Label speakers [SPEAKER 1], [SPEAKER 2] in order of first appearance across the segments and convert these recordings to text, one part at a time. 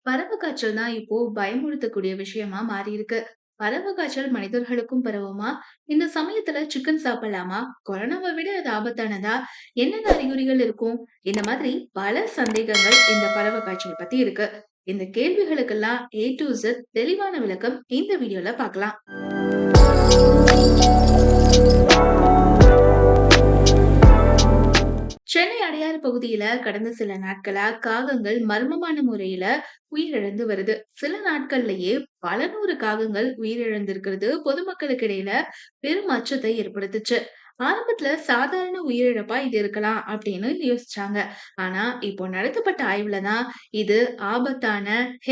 [SPEAKER 1] பறவை காய்ச்சல் தான் இப்போ பயமுறுத்தக்கூடிய விஷயமா மாறி இருக்கு. பறவை காய்ச்சல் மனிதர்களுக்கும் பரவுமா? இந்த சமயத்துல சிக்கன் சாப்பிடலாமா? கொரோனாவை விட அது ஆபத்தானதா? என்னென்ன அறிகுறிகள் இருக்கும்? இந்த மாதிரி பல சந்தேகங்கள் இந்த பறவை காய்ச்சல் பத்தி இருக்கு. இந்த கேள்விகளுக்கெல்லாம் A to Z தெளிவான விளக்கம் இந்த வீடியோல பார்க்கலாம். சென்னை அடையாறு பகுதியில கடந்த சில நாட்களா காகங்கள் மர்மமான முறையில உயிரிழந்து வருது. சில நாட்கள்லயே பல நூறு காகங்கள் உயிரிழந்திருக்கிறது பொதுமக்களுக்கு இடையில பெரும் அச்சத்தை ஏற்படுத்துச்சு. ஆரம்பத்துல சாதாரண உயிரிழப்பா இது இருக்கலாம் அப்படின்னு யோசிச்சாங்க. ஆனா இப்போ நடத்தப்பட்ட ஆய்வுல தான் இது ஆபத்தான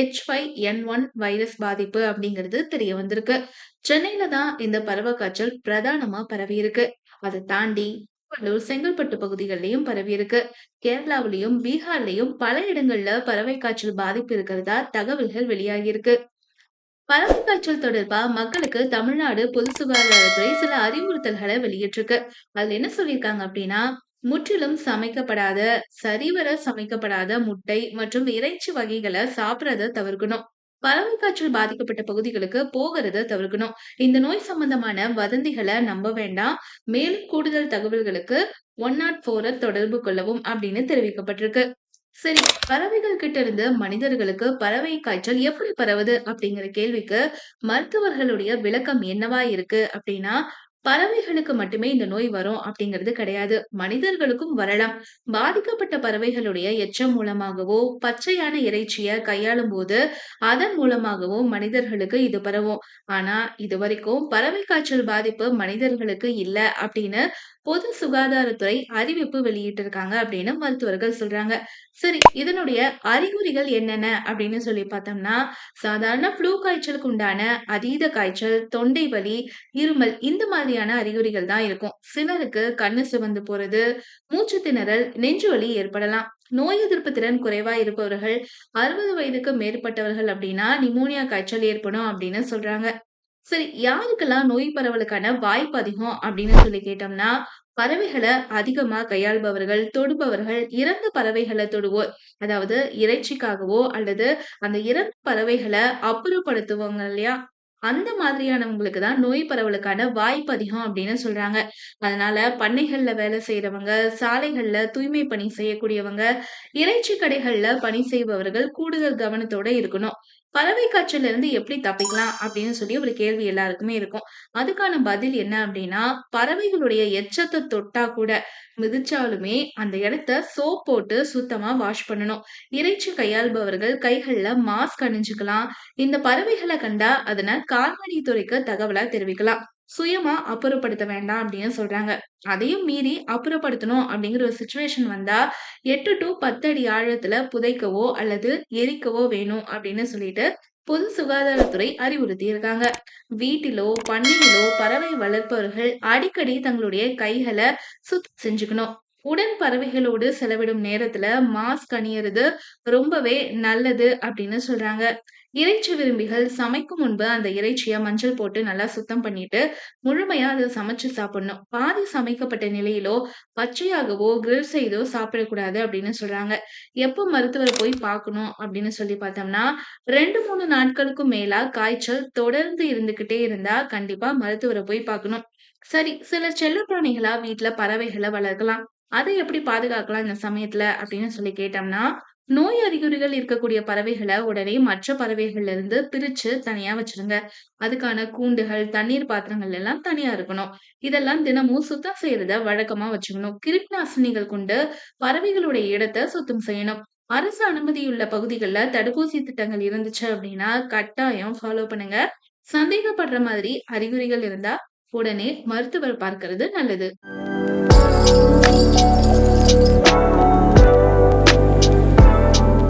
[SPEAKER 1] H5N1 வைரஸ் பாதிப்பு அப்படிங்கிறது தெரிய வந்திருக்கு. சென்னையில தான் இந்த பறவை காய்ச்சல் பிரதானமா பரவி இருக்கு. அதை தாண்டி திருவள்ளூர், செங்கல்பட்டு பகுதிகள்லயும் பரவியிருக்கு. கேரளாவிலயும், பீகார்லயும் பல இடங்கள்ல பறவை காய்ச்சல் பாதிப்பு இருக்கிறதா தகவல்கள் வெளியாகியிருக்கு. பறவை காய்ச்சல் தொடர்பா மக்களுக்கு தமிழ்நாடு பொது சுகாதாரத்துறை சில அறிவுறுத்தல்களை வெளியிட்டிருக்கு. அதுல என்ன சொல்லியிருக்காங்க அப்படின்னா, முற்றிலும் சமைக்கப்படாத, சரிவர சமைக்கப்படாத முட்டை மற்றும் இறைச்சி வகைகளை சாப்பிடறத தவிர்க்கணும். பறவை காய்ச்சல் பாதிக்கப்பட்ட பகுதிகளுக்கு போகிறத தவிர்க்கணும். இந்த நோய் சம்பந்தமான வதந்திகளை நம்ப வேண்டாம். மேலும் கூடுதல் தகவல்களுக்கு 104 தொடர்பு கொள்ளவும் அப்படின்னு தெரிவிக்கப்பட்டிருக்கு. சரி, பறவைகள் கிட்ட இருந்து மனிதர்களுக்கு பறவை காய்ச்சல் எப்படி பரவுது அப்படிங்கிற கேள்விக்கு மருத்துவர்களுடைய விளக்கம் என்னவா இருக்கு அப்படின்னா, பறவைகளுக்கு மட்டுமே இந்த நோய் வரும் அப்படிங்கிறது கிடையாது. மனிதர்களுக்கும் வரலாம். பாதிக்கப்பட்ட பறவைகளுடைய எச்சம் மூலமாகவோ, பச்சையான இறைச்சிய கையாளும் போது அதன் மூலமாகவோ மனிதர்களுக்கு இது பரவும். ஆனா, இதுவரைக்கும் பறவை காய்ச்சல் பாதிப்பு மனிதர்களுக்கு இல்ல அப்படின்னு பொது சுகாதாரத்துறை அறிவிப்பு வெளியிட்டிருக்காங்க அப்படின்னு மருத்துவர்கள் சொல்றாங்க. சரி, இதனுடைய அறிகுறிகள் என்னென்ன அப்படின்னு சொல்லி பார்த்தோம்னா, சாதாரண ஃப்ளூ காய்ச்சலுக்கு உண்டான அதீத காய்ச்சல், தொண்டை வலி, இருமல் இந்த மாதிரியான அறிகுறிகள் தான் இருக்கும். சிலருக்கு கண்ணு சிவந்து போறது, மூச்சு திணறல், நெஞ்சு வலி ஏற்படலாம். நோய் எதிர்ப்பு திறன் குறைவா இருப்பவர்கள், 60 வயதுக்கு மேற்பட்டவர்கள் அப்படின்னா நிமோனியா காய்ச்சல் ஏற்படும் அப்படின்னு சொல்றாங்க. சரி, யாருக்கெல்லாம் நோய் பரவலுக்கான வாய்ப்பு அதிகம் அப்படின்னு சொல்லி கேட்டோம்னா, பறவைகள அதிகமா கையாள்பவர்கள், தொடுபவர்கள், இறந்த பறவைகள தொடுவோர். அதாவது இறைச்சிக்காகவோ அல்லது அந்த இறந்த பறவைகள அப்புறப்படுத்துவாங்க இல்லையா? அந்த மாதிரியானவங்களுக்கு தான் நோய் பரவலுக்கான வாய்ப்பு அதிகம் அப்படின்னு சொல்றாங்க. அதனால பண்ணைகள்ல வேலை செய்றவங்க, சாலைகள்ல தூய்மை பணி செய்யக்கூடியவங்க, இறைச்சி கடைகள்ல பணி செய்பவர்கள் கூடுதல் கவனத்தோட இருக்கணும். பறவை காய்ச்சல்ல இருந்து எப்படி தப்பிக்கலாம் அப்படின்னு சொல்லி ஒரு கேள்வி எல்லாருக்குமே இருக்கும். அதுக்கான பதில் என்ன அப்படின்னா, பறவைகளுடைய எச்சத்த தொட்டா கூட, மிதிச்சாலுமே அந்த இடத்த சோப் போட்டு சுத்தமா வாஷ் பண்ணணும். இறைச்சி கையாள்பவர்கள் கைகள்ல மாஸ்க் அணிஞ்சுக்கலாம். இந்த பறவைகள கண்டா அதன கால்நடைத்துறைக்கு தகவலா தெரிவிக்கலாம். சுயமா அப்புறப்படுத்த வேண்டாம் அப்படின்னு சொல்றாங்க. அதையும் மீறி அப்புறப்படுத்தணும் அப்படிங்கிற ஒரு சிச்சுவேஷன் வந்தா 8 டூ 10 அடி ஆழத்துல புதைக்கவோ அல்லது எரிக்கவோ வேணும் அப்படின்னு சொல்லிட்டு பொது சுகாதாரத்துறை அறிவுறுத்தி இருக்காங்க. வீட்டிலோ பண்ணையிலோ பறவை வளர்ப்பவர்கள் அடிக்கடி தங்களுடைய கைகளை சுத்தம் செஞ்சுக்கணும். உடன் பறவைகளோடு செலவிடும் நேரத்துல மாஸ்க் அணியறது ரொம்பவே நல்லது அப்படின்னு சொல்றாங்க. இறைச்சி விரும்பிகள் சமைக்கும் முன்பு அந்த இறைச்சிய மஞ்சள் போட்டு நல்லா சுத்தம் பண்ணிட்டு முழுமையா அத சமைச்சு சாப்பிடணும். பாதி சமைக்கப்பட்ட நிலையிலோ பச்சையாகவோ கிரில் செய்தோ சாப்பிடக்கூடாது அப்படின்னு சொல்றாங்க. எப்போ மருத்துவர போய் பார்க்கணும் அப்படின்னு சொல்லி பார்த்தோம்னா, 2, 3 நாட்களுக்கும் மேலா காய்ச்சல் தொடர்ந்து இருந்துகிட்டே இருந்தா கண்டிப்பா மருத்துவர போய் பார்க்கணும். சரி, சில செல்லப்பிராணிகளா வீட்ல பறவைகள வளர்க்கலாம். அதை எப்படி பாதுகாக்கலாம் இந்த சமயத்துல அப்படின்னு சொல்லி கேட்டோம்னா, நோய் அறிகுறிகள் இருக்கக்கூடிய பறவைகள உடனே மற்ற பறவைகள்ல இருந்து பிரிச்சு தனியா வச்சுருங்க. அதுக்கான கூண்டுகள், தண்ணீர் பாத்திரங்கள் எல்லாம் தனியா இருக்கணும். இதெல்லாம் தினமும் சுத்தம் செய்யறத வழக்கமா வச்சுக்கணும். கிருமிநாசினிகள் கொண்டு பறவைகளுடைய இடத்த சுத்தம் செய்யணும். அரசு அனுமதியுள்ள பகுதிகள்ல தடுப்பூசி திட்டங்கள் இருந்துச்சு அப்படின்னா, கட்டாயம் ஃபாலோ பண்ணுங்க. சந்தேகப்படுற மாதிரி அறிகுறிகள் இருந்தா, உடனே மருத்துவர் பார்க்கிறது நல்லது.